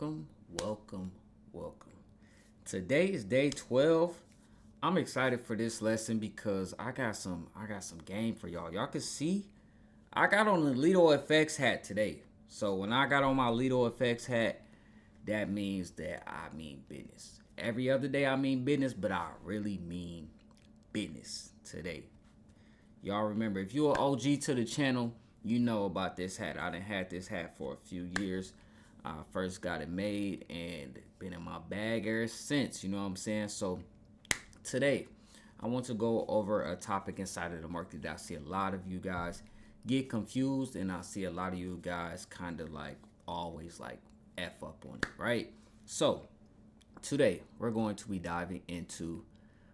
welcome, welcome, welcome. Today is day 12. I'm excited for this lesson because I got some game for y'all. Y'all can see I got on the Lido FX hat today. So when I got on my Lido FX hat, that means that I mean business. Every other day I mean business, but I really mean business today. Y'all remember, if you're an OG to the channel, you know about this hat. I done had this hat for a few years. I first got it made and been in my bag ever since. You know what I'm saying? So today, I want to go over a topic inside of the market that I see a lot of you guys get confused, and I see a lot of you guys kind of like always like F up on it, right? So today, we're going to be diving into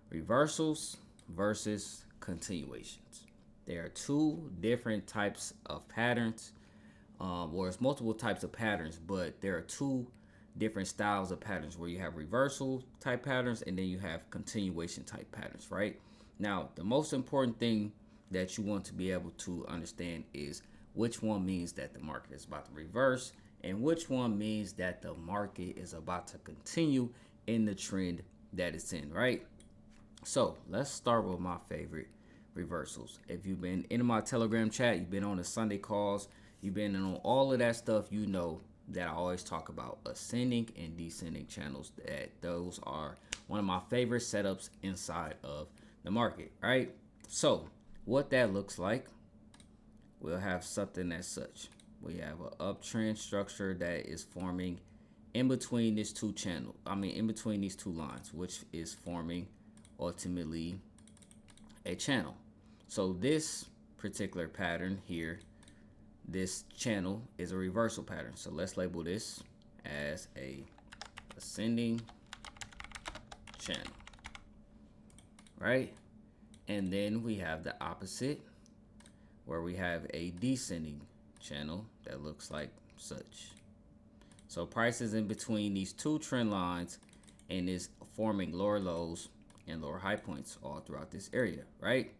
reversals versus continuations. There are two different types of patterns, or it's multiple types of patterns, but there are two different styles of patterns where you have reversal type patterns and then you have continuation type patterns, right? Now, the most important thing that you want to be able to understand is which one means that the market is about to reverse and which one means that the market is about to continue in the trend that it's in, right? So let's start with my favorite reversals. If you've been in my Telegram chat, you've been on the Sunday calls, you've been on all of that stuff, you know that I always talk about ascending and descending channels. That those are one of my favorite setups inside of the market, right? So what that looks like, we'll have something as such. We have an uptrend structure that is forming in between these two channels. In between these two lines, which is forming ultimately a channel. So this particular pattern here, this channel is a reversal pattern. So let's label this as a ascending channel, right? And then we have the opposite where we have a descending channel that looks like such. So price is in between these two trend lines and is forming lower lows and lower high points all throughout this area, right?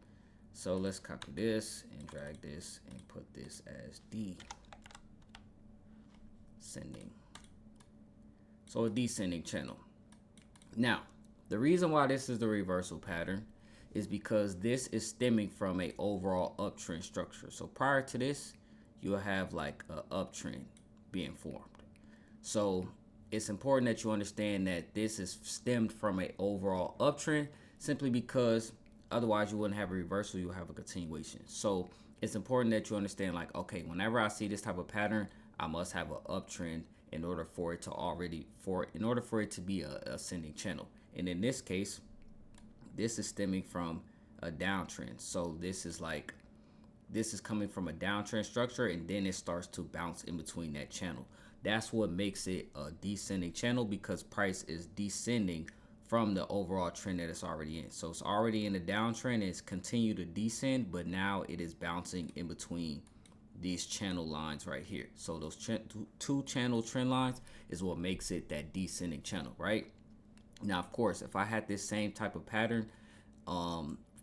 So let's copy this and drag this and put this as descending. So a descending channel. Now, the reason why this is the reversal pattern is because this is stemming from a overall uptrend structure. So prior to this, you'll have like an uptrend being formed. So it's important that you understand that this is stemmed from an overall uptrend, simply because otherwise you wouldn't have a reversal, you'll have a continuation. So it's important that you understand, like, okay, whenever I see this type of pattern, I must have an uptrend in order for it to be a ascending channel. And in this case, this is stemming from a downtrend. So this is coming from a downtrend structure, and then it starts to bounce in between that channel. That's what makes it a descending channel, because price is descending from the overall trend that it's already in. So it's already in a downtrend, it's continued to descend, but now it is bouncing in between these channel lines right here. So those two channel trend lines is what makes it that descending channel, right? Now, of course, if I had this same type of pattern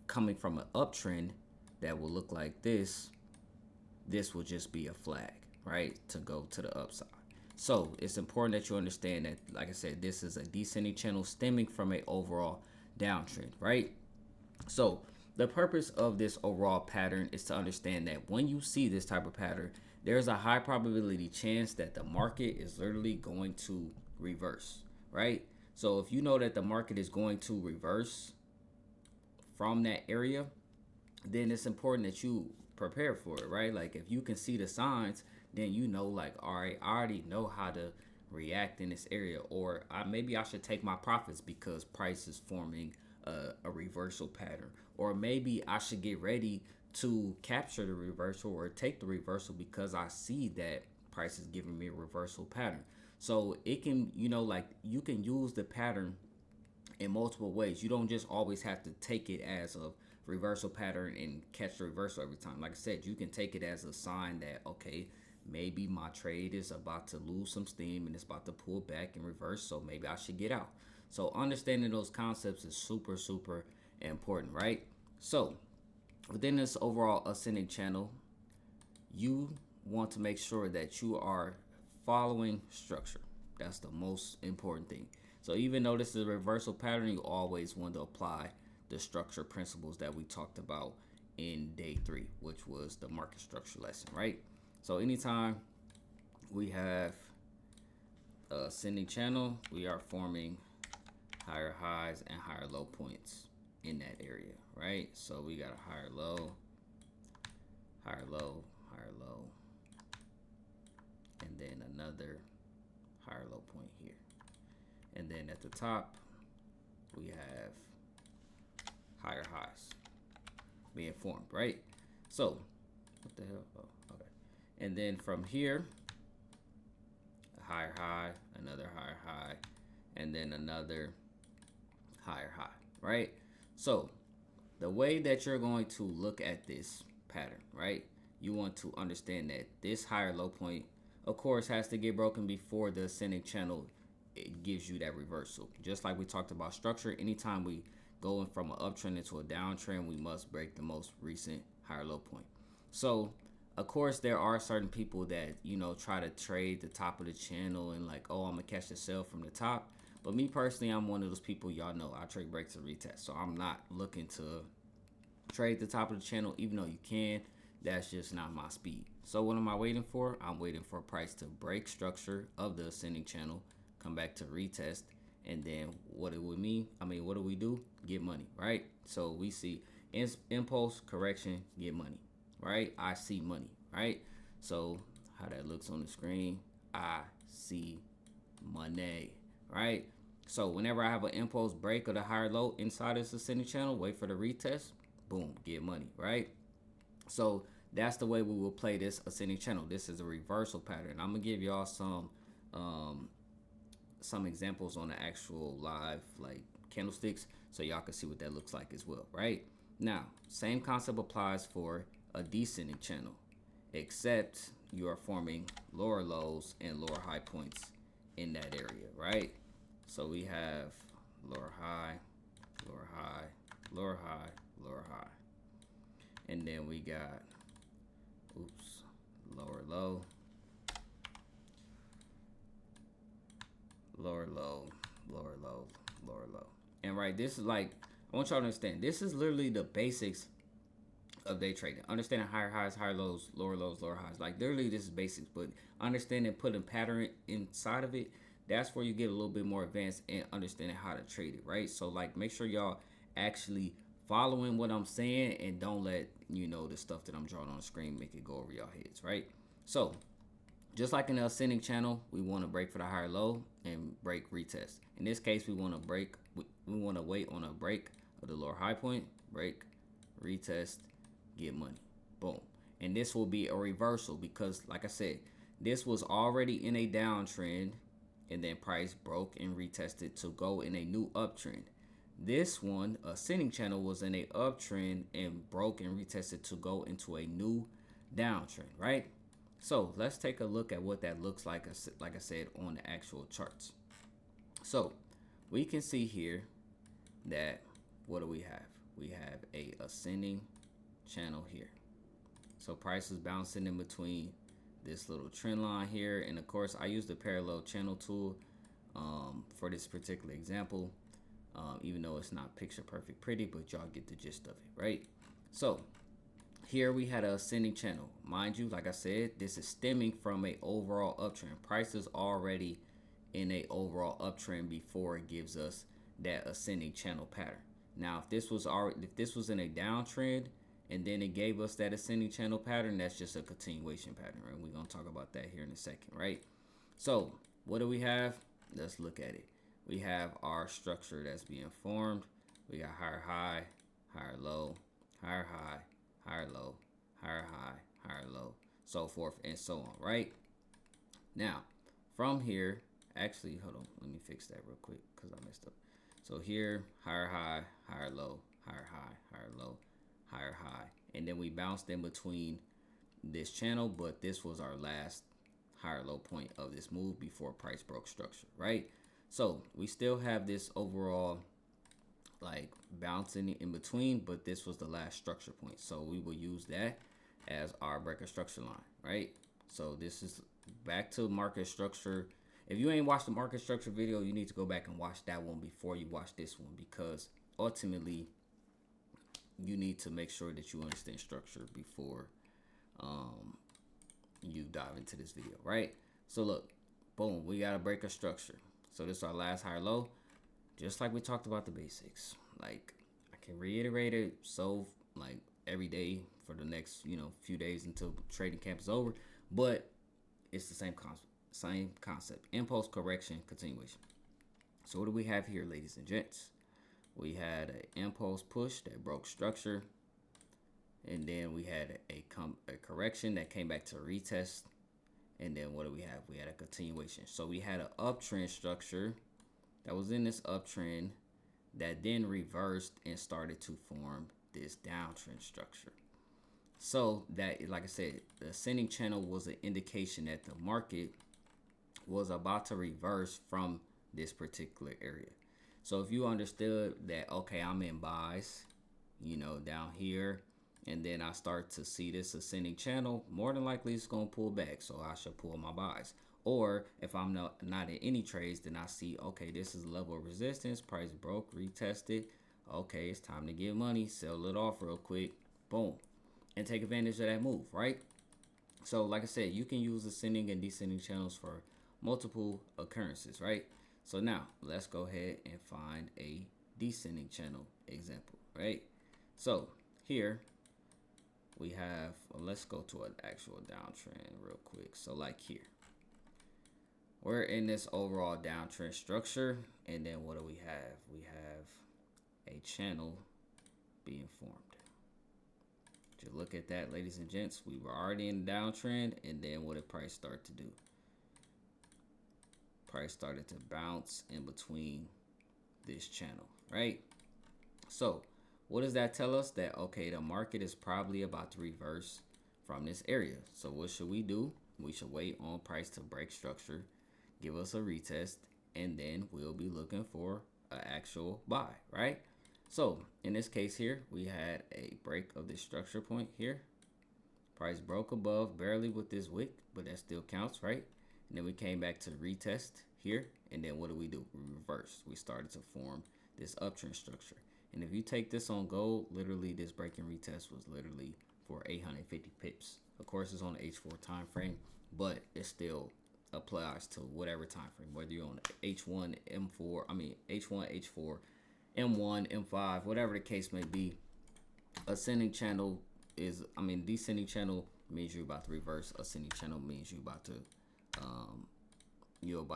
coming from an uptrend that will look like this will just be a flag, right, to go to the upside. So it's important that you understand that, like I said, this is a descending channel stemming from an overall downtrend, right? So the purpose of this overall pattern is to understand that when you see this type of pattern, there's a high probability chance that the market is literally going to reverse, right? So if you know that the market is going to reverse from that area, then it's important that you prepare for it, right? Like if you can see the signs, then you know, like, all right, I already know how to react in this area, or maybe I should take my profits because price is forming a reversal pattern, or maybe I should get ready to capture the reversal or take the reversal because I see that price is giving me a reversal pattern. So it can, like, you can use the pattern in multiple ways. You don't just always have to take it as a reversal pattern and catch the reversal every time. Like I said, you can take it as a sign that, okay, maybe my trade is about to lose some steam and it's about to pull back and reverse, so maybe I should get out. So understanding those concepts is super, super important, right? So within this overall ascending channel, you want to make sure that you are following structure. That's the most important thing. So even though this is a reversal pattern, you always want to apply the structure principles that we talked about in day 3, which was the market structure lesson, right? So anytime we have a ascending channel, we are forming higher highs and higher low points in that area, right? So we got a higher low, higher low, higher low, and then another higher low point here. And then at the top, we have higher highs being formed, right? So, what the hell? Oh, okay. And then from here, a higher high, another higher high, and then another higher high, right? So, the way that you're going to look at this pattern, right? You want to understand that this higher low point, of course, has to get broken before the ascending channel it gives you that reversal. Just like we talked about structure, anytime we go in from an uptrend into a downtrend, we must break the most recent higher low point. So, of course, there are certain people that, you know, try to trade the top of the channel and like, oh, I'm gonna catch the sell from the top. But me personally, I'm one of those people, y'all know, I trade breaks and retest. So I'm not looking to trade the top of the channel, even though you can. That's just not my speed. So what am I waiting for? I'm waiting for a price to break structure of the ascending channel, come back to retest, and then what it would mean, what do we do? Get money, right? So we see impulse, correction, get money, right? I see money, right? So how that looks on the screen, I see money, right? So whenever I have an impulse break or the higher low inside this ascending channel, wait for the retest, boom, get money, right? So that's the way we will play this ascending channel. This is a reversal pattern. I'm gonna give y'all some examples on the actual live like candlesticks so y'all can see what that looks like as well, right? Now, same concept applies for a descending channel, except you are forming lower lows and lower high points in that area, right? So we have lower high, lower high, lower high, lower high. And then we got, lower low, lower low, lower low, lower low. And right, this is like, I want y'all to understand, this is literally the basics of day trading. Understanding higher highs, higher lows, lower highs. Like literally this is basics, but understanding putting pattern inside of it, that's where you get a little bit more advanced and understanding how to trade it, right? So like make sure y'all actually following what I'm saying and don't let, you know, the stuff that I'm drawing on the screen make it go over your heads, right? So just like in the ascending channel, we want to break for the higher low and break retest. In this case, we want to break, we want to wait on a break of the lower high point, break, retest, get money, boom. And this will be a reversal because like I said, this was already in a downtrend and then price broke and retested to go in a new uptrend. This one, ascending channel, was in a uptrend and broke and retested to go into a new downtrend, right? So let's take a look at what that looks like I said, on the actual charts. So we can see here that, what do we have? We have a ascending channel here. So price is bouncing in between this little trend line here. And of course, I use the parallel channel tool for this particular example. Even though it's not picture perfect pretty, but y'all get the gist of it, right? So here we had an ascending channel. Mind you, like I said, this is stemming from a overall uptrend. Price is already in a overall uptrend before it gives us that ascending channel pattern. Now, if this was in a downtrend and then it gave us that ascending channel pattern, that's just a continuation pattern, right? We're gonna talk about that here in a second, right? So what do we have? Let's look at it. We have our structure that's being formed. We got higher high, higher low, higher high, higher low, higher high, higher low, so forth and so on, right? Now, from here, actually, hold on, let me fix that real quick because I messed up. So here, higher high, higher low, higher high, higher low, higher high. And then we bounced in between this channel, but this was our last higher low point of this move before price broke structure, right? So we still have this overall like bouncing in between, but this was the last structure point. So we will use that as our breaker structure line, right? So this is back to market structure. If you ain't watched the market structure video, you need to go back and watch that one before you watch this one, because ultimately you need to make sure that you understand structure before you dive into this video, right? So look, boom, we got to break a structure. So this is our last higher low, just like we talked about the basics. Like, I can reiterate it so like every day for the next few days until trading camp is over, but it's the same concept. Impulse, correction, continuation. So what do we have here, ladies and gents? We had an impulse push that broke structure, and then we had a correction that came back to retest, and then what do we have? We had a continuation. So we had an uptrend structure that was in this uptrend that then reversed and started to form this downtrend structure. So that, like I said, the ascending channel was an indication that the market was about to reverse from this particular area. So if you understood that, okay, I'm in buys, down here, and then I start to see this ascending channel, more than likely it's going to pull back. So I should pull my buys. Or if I'm not in any trades, then I see, okay, this is a level of resistance. Price broke, retested. Okay, it's time to get money. Sell it off real quick. Boom. And take advantage of that move, right? So like I said, you can use ascending and descending channels for multiple occurrences, right? So now let's go ahead and find a descending channel example, right? So here we have, let's go to an actual downtrend real quick. So like here, we're in this overall downtrend structure, and then what do we have? We have a channel being formed. Just look at that, ladies and gents. We were already in the downtrend, and then what did price start to do? Price started to bounce in between this channel, right? So what does that tell us? That, okay, the market is probably about to reverse from this area. So what should we do? We should wait on price to break structure, give us a retest, and then we'll be looking for an actual buy, right? So in this case here, we had a break of this structure point here. Price broke above barely with this wick, but that still counts, right? And then we came back to retest here, and then what do? We reversed. We started to form this uptrend structure. And if you take this on gold, literally this break and retest was literally for 850 pips. Of course, it's on the H4 time frame, but it still applies to whatever time frame, whether you're on H1, M4, H1, H4, M1, M5, whatever the case may be. Ascending channel is, descending channel means you're about to reverse. Ascending channel means you're about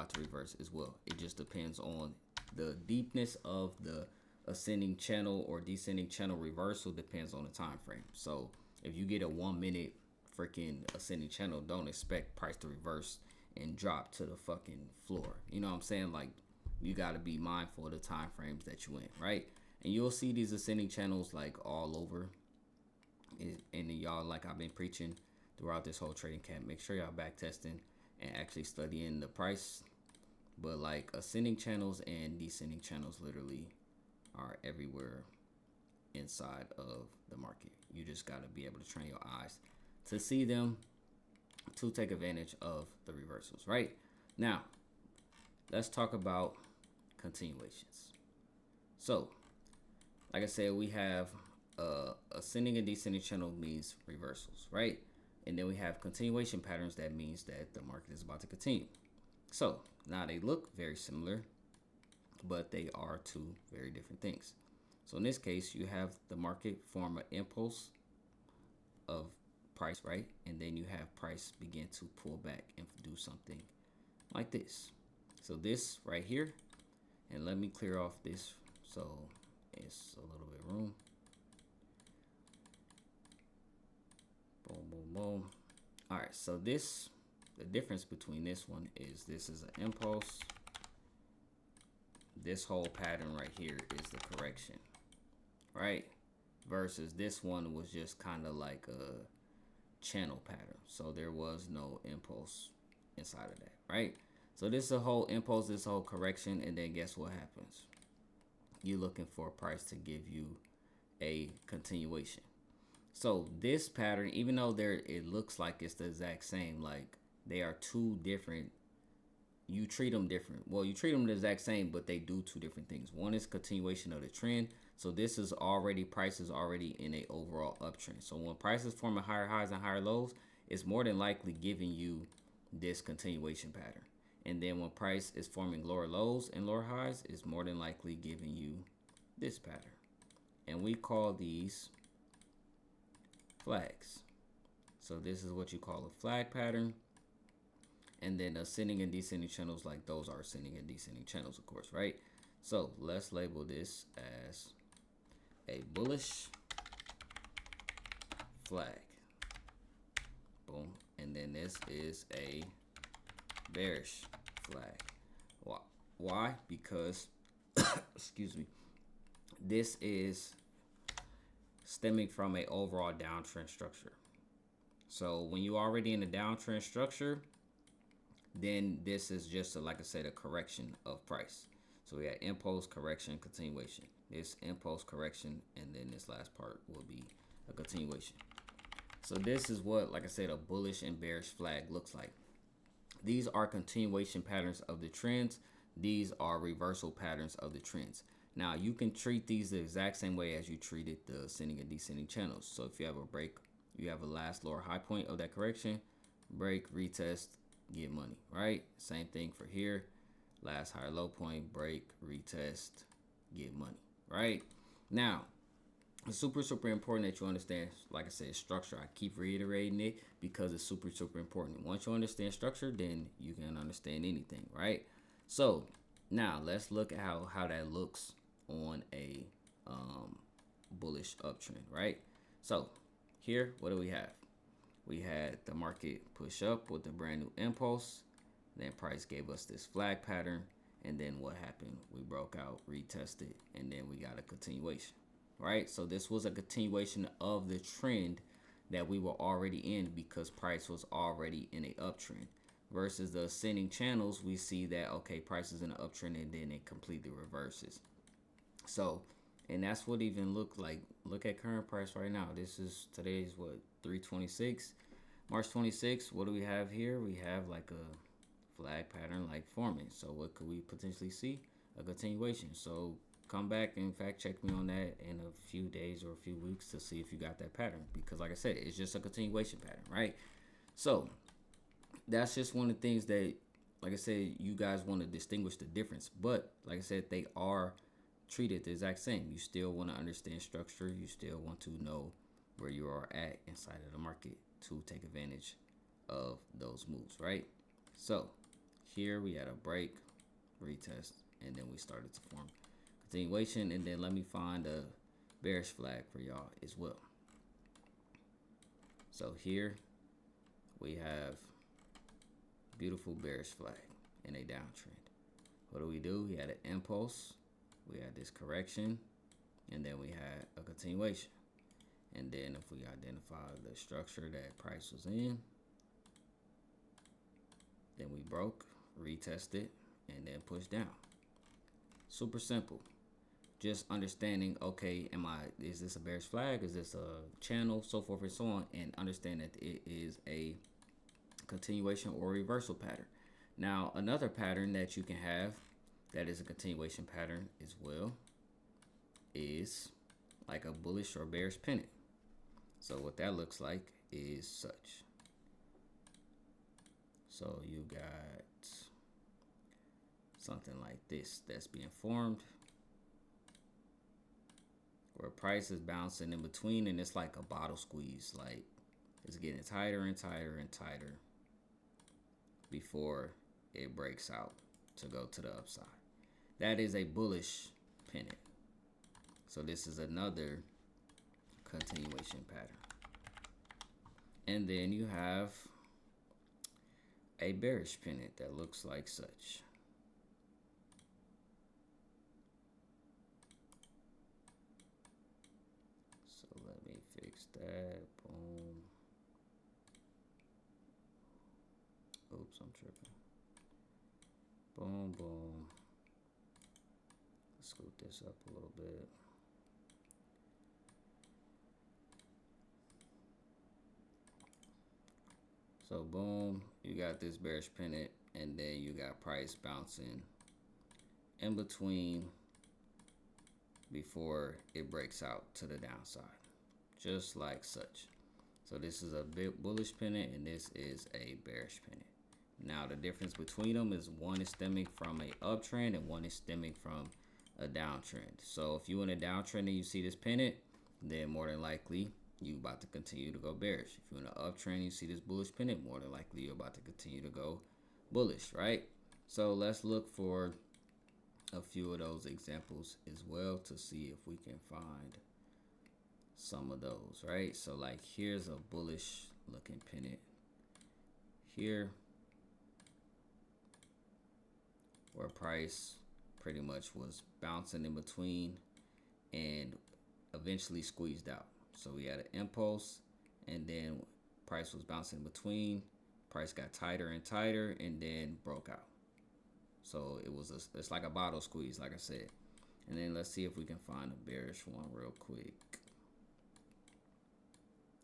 to reverse as well. It just depends on the deepness of the ascending channel or descending channel reversal, depends on the time frame. So if you get a 1 minute freaking ascending channel, don't expect price to reverse and drop to the fucking floor. You know what I'm saying? Like, you got to be mindful of the time frames that you in, right? And you'll see these ascending channels like all over. And y'all, like I've been preaching throughout this whole trading camp, make sure y'all back testing and actually studying the price. But like, ascending channels and descending channels literally are everywhere inside of the market. You just got to be able to train your eyes to see them, to take advantage of the reversals, right? Now, let's talk about continuations. So, like I said, we have ascending and descending channel means reversals, right? And then we have continuation patterns. That means that the market is about to continue. So now they look very similar, but they are two very different things. So in this case, you have the market form an impulse of price, right? And then you have price begin to pull back and do something like this. So this right here, and let me clear off this so it's a little bit room. Boom, boom, boom. All right, so this, the difference between this one is this is an impulse. This whole pattern right here is the correction, right? Versus this one was just kind of like a channel pattern. So there was no impulse inside of that, right? So this is a whole impulse, this whole correction, and then guess what happens? You're looking for a price to give you a continuation. So this pattern, even though it looks like it's the exact same, like they are two different you treat them different. Well, you treat them the exact same, but they do two different things. One is continuation of the trend. So this is already, price is already in a overall uptrend. So when price is forming higher highs and higher lows, it's more than likely giving you this continuation pattern. And then when price is forming lower lows and lower highs, it's more than likely giving you this pattern. And we call these flags. So this is what you call a flag pattern. And then ascending and descending channels, like those are ascending and descending channels, of course, right? So let's label this as a bullish flag. Boom. And then this is a bearish flag. Why? Because, excuse me, this is stemming from a overall downtrend structure. So when you're already in a downtrend structure, then this is just like I said, a correction of price. So we have impulse, correction, continuation. This impulse, correction, and then this last part will be a continuation. So this is what, like I said, a bullish and bearish flag looks like. These are continuation patterns of the trends. These are reversal patterns of the trends. Now you can treat these the exact same way as you treated the ascending and descending channels. So if you have a break, you have a last lower high point of that correction, break, retest, get money, right? Same thing for here. Last higher low point, break, retest, get money, right? Now, it's super important that you understand, like I said, structure. I keep reiterating it because it's super important. Once you understand structure, then you can understand anything, right? So now let's look at how that looks on a bullish uptrend, right? So here, what do we have? We had the market push up with a brand new impulse. Then price gave us this flag pattern. And then what happened? We broke out, retested, and then we got a continuation, right? So this was a continuation of the trend that we were already in because price was already in an uptrend. Versus the ascending channels, we see that, okay, price is in an uptrend and then it completely reverses. So, and that's what even looked like. Look at current price right now. This is today's what, 326, March 26. What do we have here? We have like a flag pattern like forming. So what could we potentially see? A continuation. So come back and fact check me on that in a few days or a few weeks to see if you got that pattern. Because like I said, it's just a continuation pattern, right? So that's just one of the things that, like I said, you guys want to distinguish the difference. But like I said, they are treated the exact same. You still want to understand structure. You still want to know where you are at inside of the market to take advantage of those moves, right? So here we had a break, retest, and then we started to form continuation. And then let me find a bearish flag for y'all as well. So here we have beautiful bearish flag in a downtrend. What do? We had an impulse, we had this correction, and then we had a continuation. And then if we identify the structure that price was in, then we broke, retested, and then pushed down. Super simple. Just understanding, okay, is this a bearish flag? Is this a channel? So forth and so on. And understand that it is a continuation or reversal pattern. Now, another pattern that you can have that is a continuation pattern as well is like a bullish or bearish pennant. So what that looks like is such. So you got something like this that's being formed where price is bouncing in between, and it's like a bottle squeeze. Like it's getting tighter and tighter and tighter before it breaks out to go to the upside. That is a bullish pennant. So this is another continuation pattern. And then you have a bearish pennant that looks like such. So let me fix that. Boom. Oops, I'm tripping. Boom, boom. Let's scoot this up a little bit. So boom, you got this bearish pennant and then you got price bouncing in between before it breaks out to the downside, just like such. So this is a big bullish pennant and this is a bearish pennant. Now the difference between them is one is stemming from a uptrend and one is stemming from a downtrend. So if you in a downtrend and you see this pennant, then more than likely you about to continue to go bearish. If you're in an uptrend and you see this bullish pennant, more than likely you're about to continue to go bullish, right? So let's look for a few of those examples as well to see if we can find some of those, right? So like here's a bullish looking pennant here where price pretty much was bouncing in between and eventually squeezed out. So we had an impulse and then price was bouncing in between, price got tighter and tighter and then broke out. So it's like a bottle squeeze, like I said. And then let's see if we can find a bearish one real quick.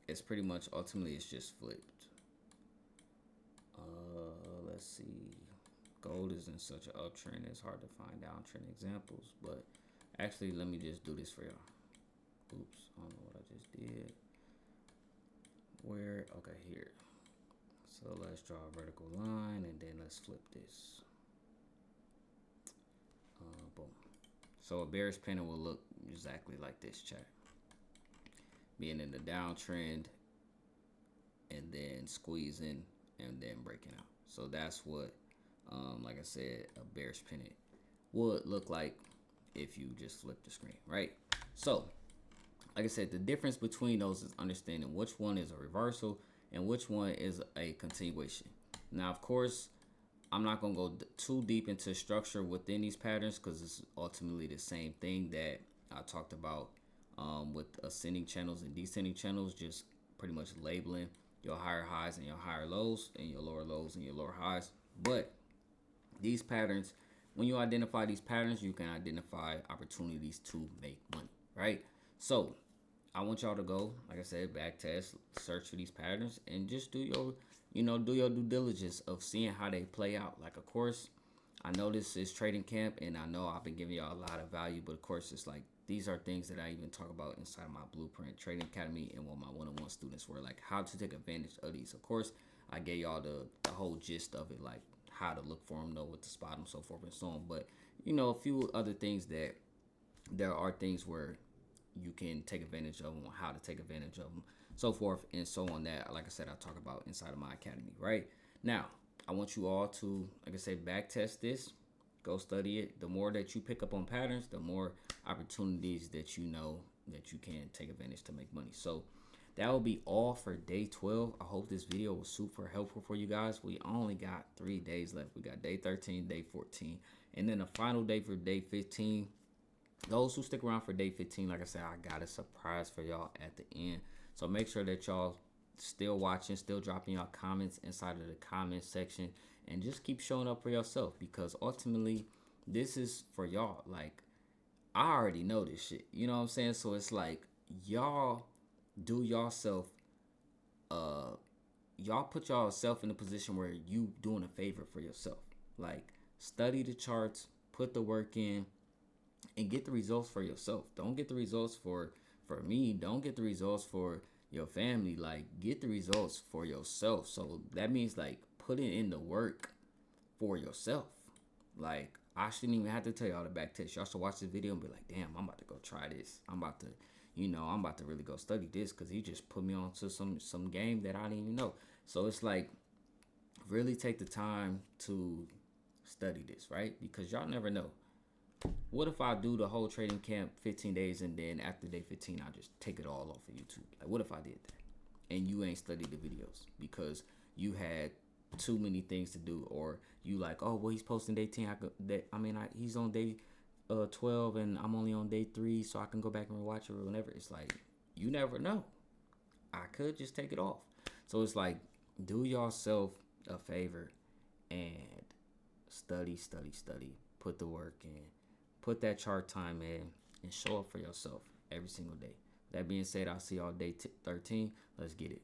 It's pretty much, ultimately, it's just flipped. Let's see. Gold is in such an uptrend, it's hard to find downtrend examples. But actually, let me just do this for y'all. Oops, I don't know what I just did. Where? Okay, here. So let's draw a vertical line and then let's flip this. Boom. So a bearish pennant will look exactly like this, chat. Being in the downtrend and then squeezing and then breaking out. So that's what, like I said, a bearish pennant would look like if you just flip the screen, right? So, like I said, the difference between those is understanding which one is a reversal and which one is a continuation. Now, of course, I'm not going to go too deep into structure within these patterns because it's ultimately the same thing that I talked about with ascending channels and descending channels, just pretty much labeling your higher highs and your higher lows and your lower lows and your lower highs. But these patterns, when you identify these patterns, you can identify opportunities to make money, right? So I want y'all to go, like I said, back test, search for these patterns and just do your, do your due diligence of seeing how they play out. Like, of course, I know this is trading camp and I know I've been giving y'all a lot of value, but of course it's like, these are things that I even talk about inside my Blueprint Trading Academy and what my one-on-one students were like, how to take advantage of these. Of course, I gave y'all the whole gist of it, like how to look for them, know what to spot them, so forth and so on. But, a few other things that there are things where you can take advantage of them, how to take advantage of them, so forth and so on, that, like I said, I talk about inside of my academy, right? Now, I want you all to, like I said, back test this. Go study it. The more that you pick up on patterns, the more opportunities that you know that you can take advantage to make money. So that will be all for day 12. I hope this video was super helpful for you guys. We only got 3 days left. We got day 13, day 14, and then the final day for day 15. Those who stick around for day 15, like I said, I got a surprise for y'all at the end. So make sure that y'all still watching, still dropping y'all comments inside of the comment section, and just keep showing up for yourself, because ultimately this is for y'all. Like, I already know this shit, you know what I'm saying? So it's like, y'all do yourself, y'all put yourself in a position where you doing a favor for yourself. Like, study the charts, put the work in, and get the results for yourself. Don't get the results for me. Don't get the results for your family. Like, get the results for yourself. So that means, like, putting in the work for yourself. Like, I shouldn't even have to tell y'all the back test. Y'all should watch this video and be like, damn, I'm about to go try this. I'm about to really go study this, because he just put me on to some game that I didn't even know. So it's like, really take the time to study this, right? Because y'all never know. What if I do the whole trading camp 15 days and then after day 15 I just take it all off of YouTube? Like, what if I did that and you ain't studied the videos because you had too many things to do, or you like, oh well, he's posting day 10, he's on day 12 and I'm only on day 3, so I can go back and watch it or whatever. It's like, you never know. I could just take it off. So it's like, do yourself a favor and study, put the work in. Put that chart time in and show up for yourself every single day. That being said, I'll see y'all day 13. Let's get it.